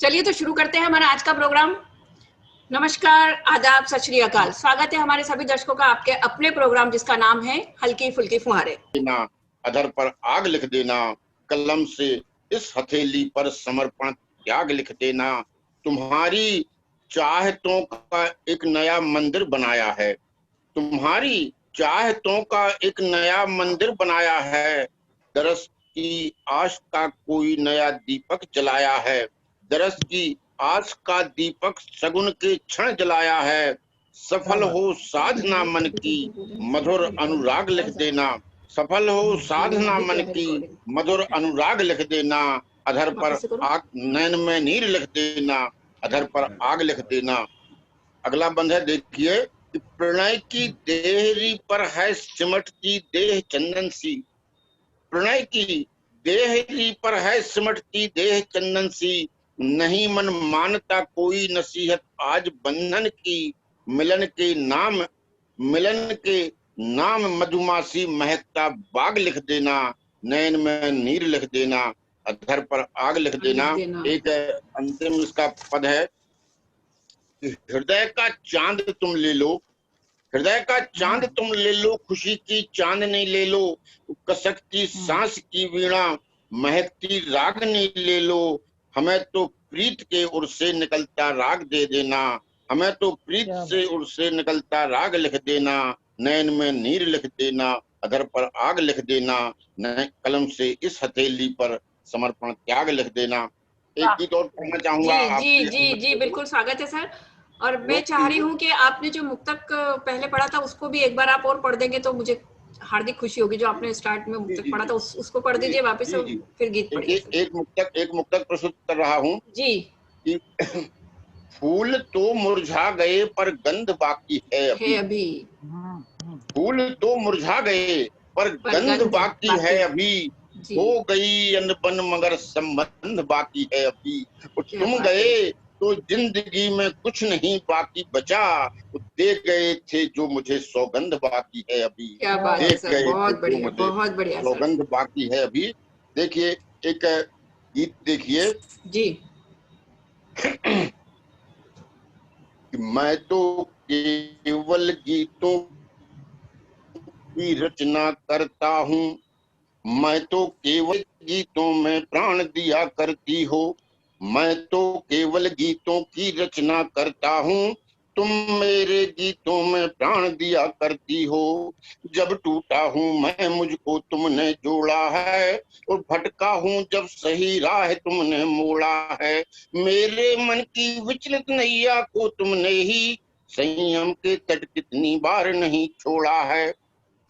चलिए तो शुरू करते हैं हमारा आज का प्रोग्राम। नमस्कार, आदाब, सत श्री अकाल। स्वागत है हमारे सभी दर्शकों का आपके अपने प्रोग्राम जिसका नाम है हल्की फुल्की फुहारे। अधर पर आग लिख देना, कलम से इस हथेली पर समर्पण त्याग लिख देना। तुम्हारी चाहतों का एक नया मंदिर बनाया है, तुम्हारी चाहतों का एक नया मंदिर बनाया है। दरस की आश का कोई नया दीपक जलाया है, दरस की आस का दीपक सगुन के क्षण जलाया है। सफल हो साधना मन की मधुर अनुराग लिख देना, सफल हो साधना मन की मधुर अनुराग लिख देना। अधर पर आग, नैन में नीर लिख देना, अधर पर आग लिख देना। अगला बंद है, देखिए। प्रणय की देहरी पर है सिमटती देह चंदन सी, प्रणय की देहरी पर है सिमटती देह चंदन सी। नहीं मन मानता कोई नसीहत आज बंधन की, मिलन के नाम, मिलन के नाम मधुमासी महकता बाग लिख देना, नैन में नीर लिख देना, अधर पर आग लिख देना। एक अंतिम इसका पद है, हृदय का चांद तुम ले लो, हृदय का चांद तुम ले लो, खुशी की चांदनी ले लो, कसकती सांस की वीणा महकती रागनी ले लो। हमें तो प्रीत के उर से निकलता राग दे देना, हमें तो प्रीत से उर से निकलता राग लिख देना, नैन में नीर लिख देना, अधर पर आग लिख देना, कलम से इस हथेली पर समर्पण त्याग लिख देना। एक गीत और पढ़ना चाहूंगा। जी जी जी जी बिल्कुल, स्वागत है सर। और मैं चाह रही हूँ कि आपने जो मुक्तक पहले पढ़ा था उसको भी एक बार आप और पढ़ देंगे तो मुझे हार्दिक खुशी होगी। जो आपने स्टार्ट में मुक्तक पढ़ा था उसको पढ़ दीजिए वापस, फिर गीत पढ़िए। एक मुक्तक प्रस्तुत कर रहा हूँ जी। फूल तो मुरझा गए पर गंध बाकी है अभी, फूल तो मुरझा गए पर गंध बाकी है अभी, हो गई अनबन मगर संबंध बाकी है अभी। तुम गए तो जिंदगी में कुछ नहीं बाकी बचा, दे गए थे जो मुझे सौगंध बाकी है अभी, दे गए बहुत बढ़िया, बहुत बढ़िया, सौगंध बाकी है अभी। देखिए एक गीत देखिए जी। मैं तो केवल गीतों की रचना करता हूँ, मैं तो केवल गीतों में प्राण दिया करती हो, मैं तो केवल गीतों की रचना करता हूँ, तुम मेरे गीतों में प्राण दिया करती हो। जब टूटा हूँ मैं मुझको तुमने जोड़ा है, और भटका हूँ जब सही राह तुमने मोड़ा है। मेरे मन की विचलित नैया को तुमने ही संयम के तट कितनी बार नहीं छोड़ा है।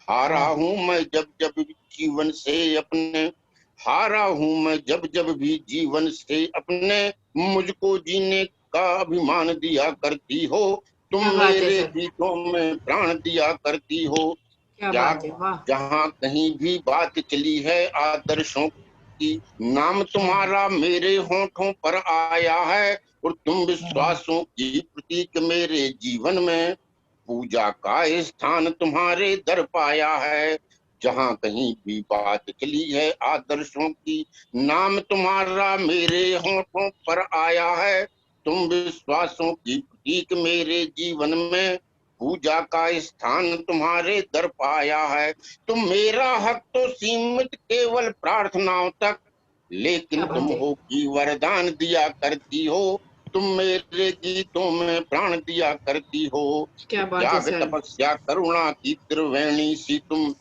हारा हूँ मैं जब जब जीवन से अपने, हारा हूँ मैं जब जब भी जीवन से अपने, मुझको जीने का अभिमान दिया करती हो, तुम मेरे गीतों में प्राण दिया करती हो। जहाँ कहीं भी बात चली है आदर्शों की, नाम तुम्हारा मेरे होठों पर आया है, और तुम विश्वासों की प्रतीक मेरे जीवन में, पूजा का स्थान तुम्हारे दर पाया है। जहाँ कहीं भी बात चली है आदर्शों की, नाम तुम्हारा मेरे होठों पर आया है, तुम विश्वासों की प्रतीक मेरे जीवन में, पूजा का स्थान तुम्हारे दर पाया है। तुम मेरा हक तो सीमित केवल प्रार्थनाओं तक, लेकिन तुम हो कि वरदान दिया करती हो, तुम मेरे गीतों में प्राण दिया करती हो। त्याग तपस्या करुणा की त्रिवेणी सी तुम,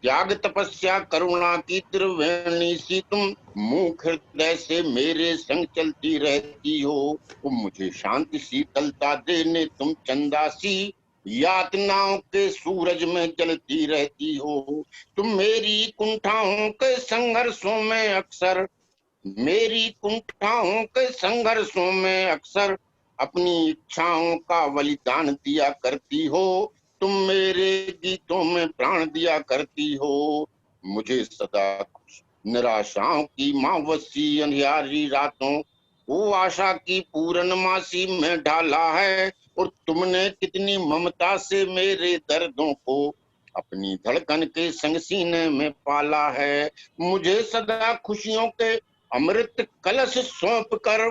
त्याग तपस्या करुणा की त्रिवेणी सी तुम, मुख हृदय से मेरे संग चलती रहती हो। मुझे शांति शीतलता देने तुम चंदा सी, यातनाओं के सूरज में जलती रहती हो। तुम मेरी कुंठाओं के संघर्षों में अक्सर, मेरी कुंठाओं के संघर्षों में अक्सर अपनी इच्छाओं का बलिदान दिया करती हो, तुम मेरे गीतों में प्राण दिया करती हो। मुझे सदा निराशाओं की मावसी अंधियारी रातों वो आशा की पूर्णमासी में ढाला है, और तुमने कितनी ममता से मेरे दर्दों को अपनी धड़कन के संग सीने में पाला है। मुझे सदा खुशियों के अमृत कलश सौंप कर,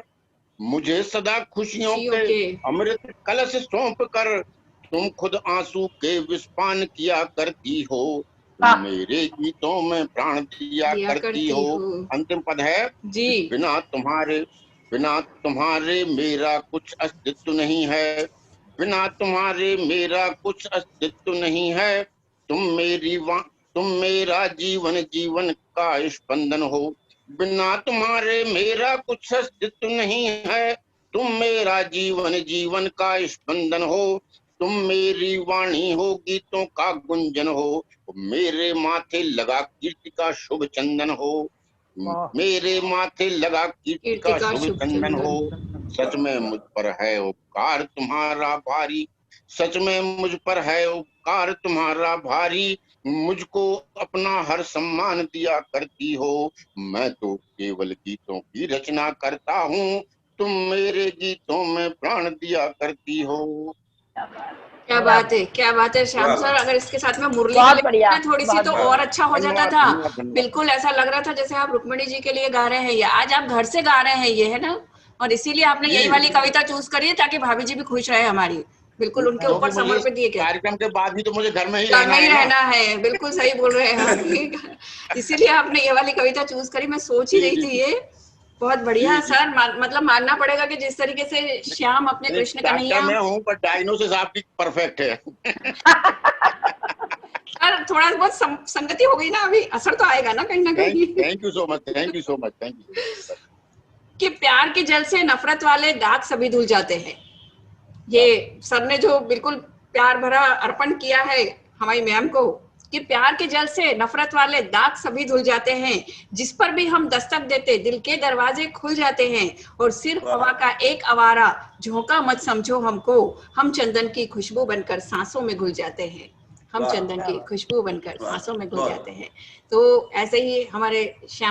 मुझे सदा खुशियों खुशियों के के अमृत कलश सौंप कर तुम खुद आंसू के विषपान किया करती हो। तुम मेरे गीतों में प्राण दिया दिया करती करती हो। हो। अंतिम पद है, जी बिना तुम्हारे मेरा कुछ अस्तित्व नहीं है। बिना तुम्हारे मेरा कुछ अस्तित्व नहीं है। तुम मेरा जीवन जीवन का स्पंदन हो। बिना तुम्हारे मेरा कुछ अस्तित्व नहीं है। तुम मेरा जीवन जीवन का स्पंदन हो। तुम मेरी वाणी हो, गीतों का गुंजन हो। मेरे माथे लगा कीर्ति का शुभ चंदन हो। मेरे माथे लगा कीर्ति कीर्ति का का शुभ शुभ चंदन हो। चंदन। सच में मुझ पर है उपकार तुम्हारा भारी। सच में मुझ पर है उपकार तुम्हारा भारी। मुझको अपना हर सम्मान दिया करती हो। मैं तो केवल गीतों की रचना करता हूँ। तुम मेरे गीतों में प्राण दिया करती हो। क्या बात है, क्या बात है श्याम सर। अगर इसके साथ में मुरली बहुत भी बढ़िया, लेते थोड़ी सी बहुत तो बढ़िया। और अच्छा हो जाता धन्यवाद, था। धन्यवाद, धन्यवाद। बिल्कुल ऐसा लग रहा था जैसे आप रुक्मिणी जी के लिए गा रहे हैं, ये आज आप घर से गा रहे हैं, ये है ना। और इसीलिए आपने जी। यही वाली कविता चूज करी है ताकि भाभी जी भी खुश रहे हमारी। बिल्कुल उनके क्योंकि ऊपर मुझे इस समर्पित ये क्या कार्यक्रम के बाद भी तो मुझे घर में ही घर रहना में ही है ना। रहना है। बिल्कुल सही बोल रहे हैं आप। इसीलिए आपने ये वाली कविता चूज करी। मैं सोच ही जी, रही जी, थी जी। ये बहुत बढ़िया जी, जी। सर। मतलब मानना पड़ेगा कि जिस तरीके से श्याम अपने कृष्ण डॉक्टर कन्हैया। मैं हूँ पर डायग्नोसिस आपकी परफेक्ट है। सर थोड़ा बहुत संगति हो गई ना, अभी असर तो आएगा ना कहीं ना कहीं। Thank you so much, thank you so much, thank you. कि प्यार के जल से नफरत वाले दाग सभी धुल जाते हैं। ये सर ने जो बिल्कुल प्यार भरा अर्पण किया है हमारी मैम को, कि प्यार के जल से नफरत वाले दाग सभी धुल जाते हैं। जिस पर भी हम दस्तक देते दिल के दरवाजे खुल जाते हैं। और सिर्फ हवा का एक आवारा झोंका मत समझो हमको। हम चंदन की खुशबू बनकर सांसों में घुल जाते हैं। हम चंदन की खुशबू बनकर सांसों में घुल जाते हैं। तो ऐसे ही हमारे श्याम